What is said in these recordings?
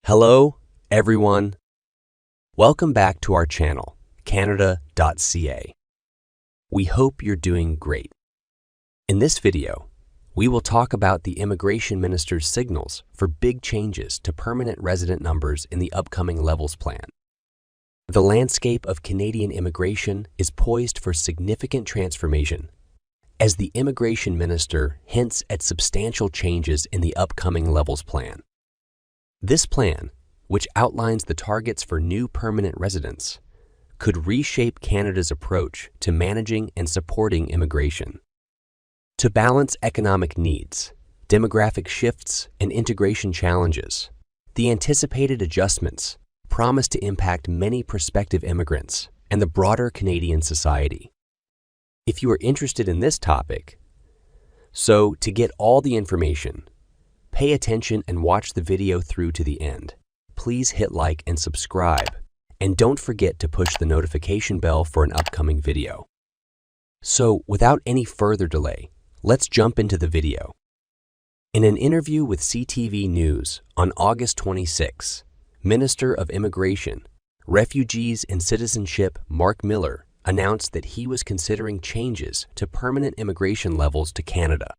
Hello, everyone. Welcome back to our channel, Canada.ca. We hope you're doing great. In this video, we will talk about the Immigration Minister's signals for big changes to permanent resident numbers in the upcoming Levels Plan. The landscape of Canadian immigration is poised for significant transformation as the Immigration Minister hints at substantial changes in the upcoming Levels Plan. This plan, which outlines the targets for new permanent residents, could reshape Canada's approach to managing and supporting immigration. To balance economic needs, demographic shifts, and integration challenges, the anticipated adjustments promise to impact many prospective immigrants and the broader Canadian society. If you are interested in this topic, to get all the information, pay attention and watch the video through to the end. Please hit like and subscribe, and don't forget to push the notification bell for an upcoming video. So, without any further delay, let's jump into the video. In an interview with CTV News on August 26, Minister of Immigration, Refugees and Citizenship Marc Miller announced that he was considering changes to permanent immigration levels to Canada.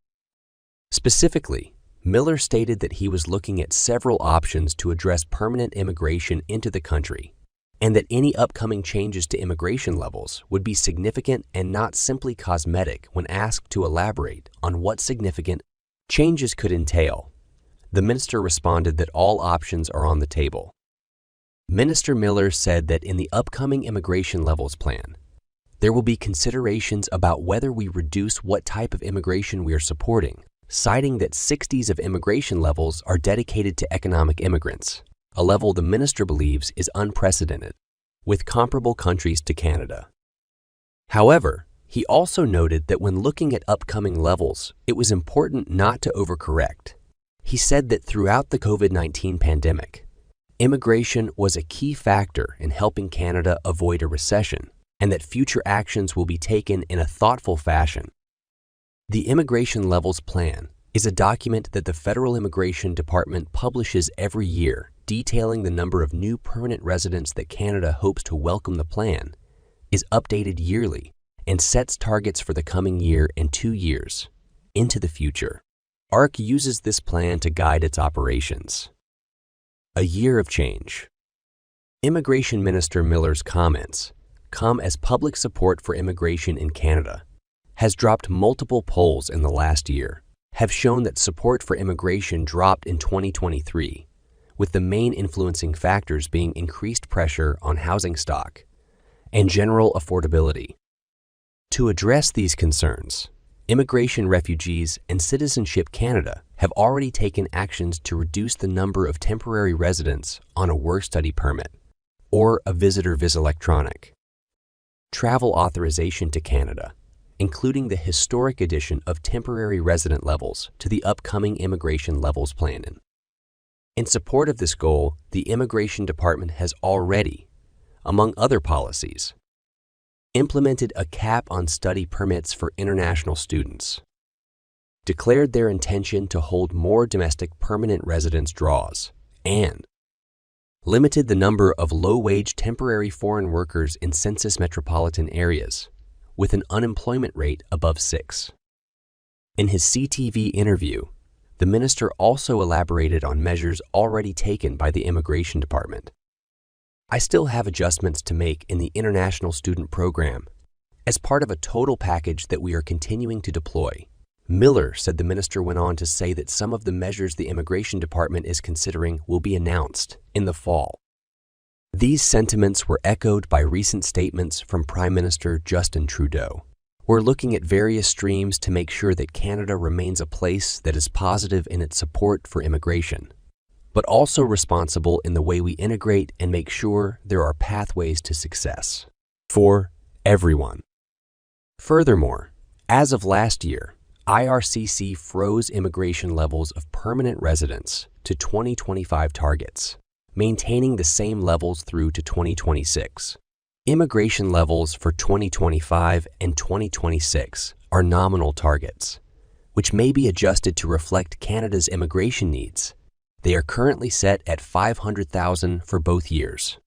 Specifically, Miller stated that he was looking at several options to address permanent immigration into the country, and that any upcoming changes to immigration levels would be significant and not simply cosmetic. When asked to elaborate on what significant changes could entail, the minister responded that all options are on the table. Minister Miller said that in the upcoming Immigration Levels Plan, there will be considerations about whether we reduce what type of immigration we are supporting, citing that 60s of immigration levels are dedicated to economic immigrants, a level the minister believes is unprecedented, with comparable countries to Canada. However, he also noted that when looking at upcoming levels, it was important not to overcorrect. He said that throughout the COVID-19 pandemic, immigration was a key factor in helping Canada avoid a recession, and that future actions will be taken in a thoughtful fashion. The Immigration Levels Plan is a document that the Federal Immigration Department publishes every year, detailing the number of new permanent residents that Canada hopes to welcome. The plan is updated yearly and sets targets for the coming year and 2 years into the future. ARC uses this plan to guide its operations. A year of change. Immigration Minister Miller's comments come as public support for immigration in Canada has dropped. Multiple polls in the last year have shown that support for immigration dropped in 2023, with the main influencing factors being increased pressure on housing stock and general affordability. To address these concerns, Immigration, Refugees, and Citizenship Canada have already taken actions to reduce the number of temporary residents on a work-study permit or a visitor visa electronic. Travel authorization to Canada, including the historic addition of temporary resident levels to the upcoming Immigration Levels Plan. In support of this goal, the Immigration Department has already, among other policies, implemented a cap on study permits for international students, declared their intention to hold more domestic permanent residence draws, and limited the number of low-wage temporary foreign workers in census metropolitan areas with an unemployment rate above 6. In his CTV interview, the minister also elaborated on measures already taken by the Immigration Department. I still have adjustments to make in the international student program as part of a total package that we are continuing to deploy. Miller said. The minister went on to say that some of the measures the Immigration Department is considering will be announced in the fall. These sentiments were echoed by recent statements from Prime Minister Justin Trudeau. We're looking at various streams to make sure that Canada remains a place that is positive in its support for immigration, but also responsible in the way we integrate and make sure there are pathways to success for everyone. Furthermore, as of last year, IRCC froze immigration levels of permanent residents to 2025 targets, maintaining the same levels through to 2026. Immigration levels for 2025 and 2026 are nominal targets, which may be adjusted to reflect Canada's immigration needs. They are currently set at 500,000 for both years.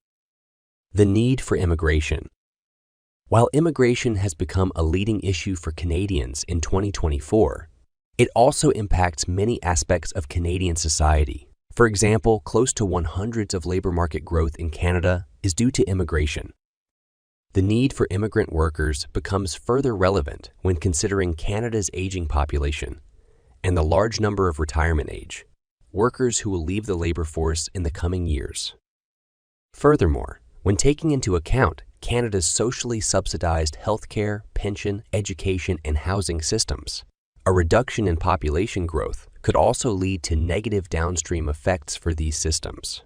The need for immigration. While immigration has become a leading issue for Canadians in 2024, it also impacts many aspects of Canadian society. For example, close to 100% of labor market growth in Canada is due to immigration. The need for immigrant workers becomes further relevant when considering Canada's aging population and the large number of retirement age, workers who will leave the labor force in the coming years. Furthermore, when taking into account Canada's socially subsidized healthcare, pension, education, and housing systems, a reduction in population growth could also lead to negative downstream effects for these systems.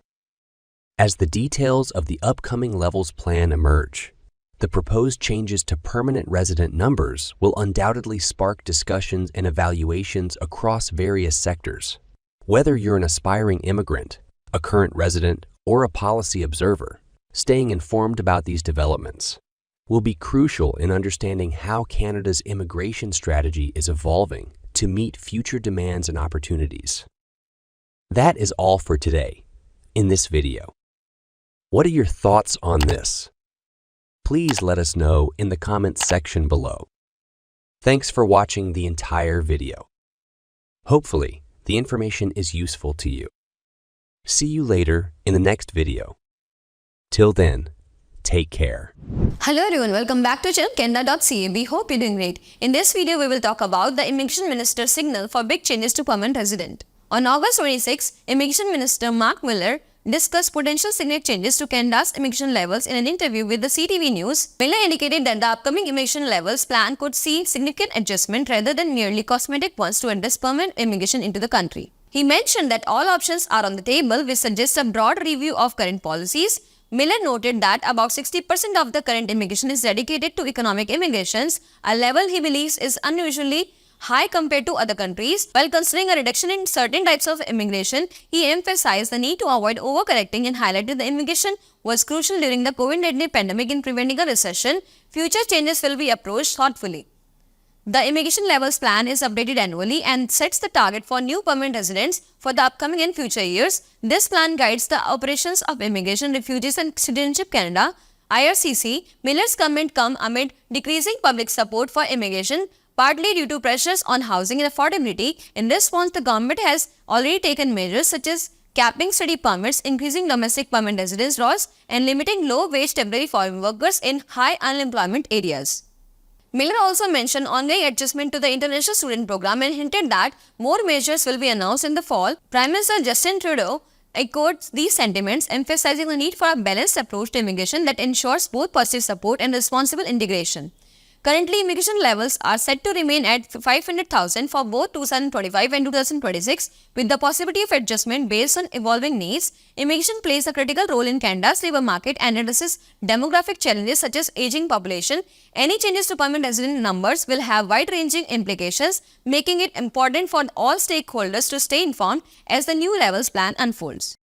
As the details of the upcoming Levels Plan emerge, the proposed changes to permanent resident numbers will undoubtedly spark discussions and evaluations across various sectors. Whether you're an aspiring immigrant, a current resident, or a policy observer, staying informed about these developments will be crucial in understanding how Canada's immigration strategy is evolving to meet future demands and opportunities. That is all for today in this video. What are your thoughts on this? Please let us know in the comments section below. Thanks for watching the entire video. Hopefully, the information is useful to you. See you later in the next video. Till then, take care. Hello everyone, welcome back to Canada.ca. We hope you're doing great. In this video, we will talk about the Immigration Minister's signal for big changes to permanent resident. On August 26, Immigration Minister Marc Miller discussed potential significant changes to Canada's immigration levels in an interview with the CTV News. Miller indicated that the upcoming immigration levels plan could see significant adjustment rather than merely cosmetic ones to address permanent immigration into the country. He mentioned that all options are on the table, which suggests a broad review of current policies. Miller noted that about 60% of the current immigration is dedicated to economic immigrations, a level he believes is unusually high compared to other countries. While considering a reduction in certain types of immigration, he emphasized the need to avoid overcorrecting and highlighted that immigration was crucial during the COVID-19 pandemic in preventing a recession. Future changes will be approached thoughtfully. The Immigration Levels Plan is updated annually and sets the target for new permanent residents for the upcoming and future years. This plan guides the operations of Immigration, Refugees and Citizenship Canada, IRCC. Miller's comment come amid decreasing public support for immigration, partly due to pressures on housing and affordability. In response, the government has already taken measures such as capping study permits, increasing domestic permanent residence laws, and limiting low-wage temporary foreign workers in high unemployment areas. Miller also mentioned ongoing adjustment to the international student program and hinted that more measures will be announced in the fall. Prime Minister Justin Trudeau echoed these sentiments, emphasizing the need for a balanced approach to immigration that ensures both positive support and responsible integration. Currently, immigration levels are set to remain at 500,000 for both 2025 and 2026, with the possibility of adjustment based on evolving needs. Immigration plays a critical role in Canada's labour market and addresses demographic challenges such as aging population. Any changes to permanent resident numbers will have wide-ranging implications, making it important for all stakeholders to stay informed as the new levels plan unfolds.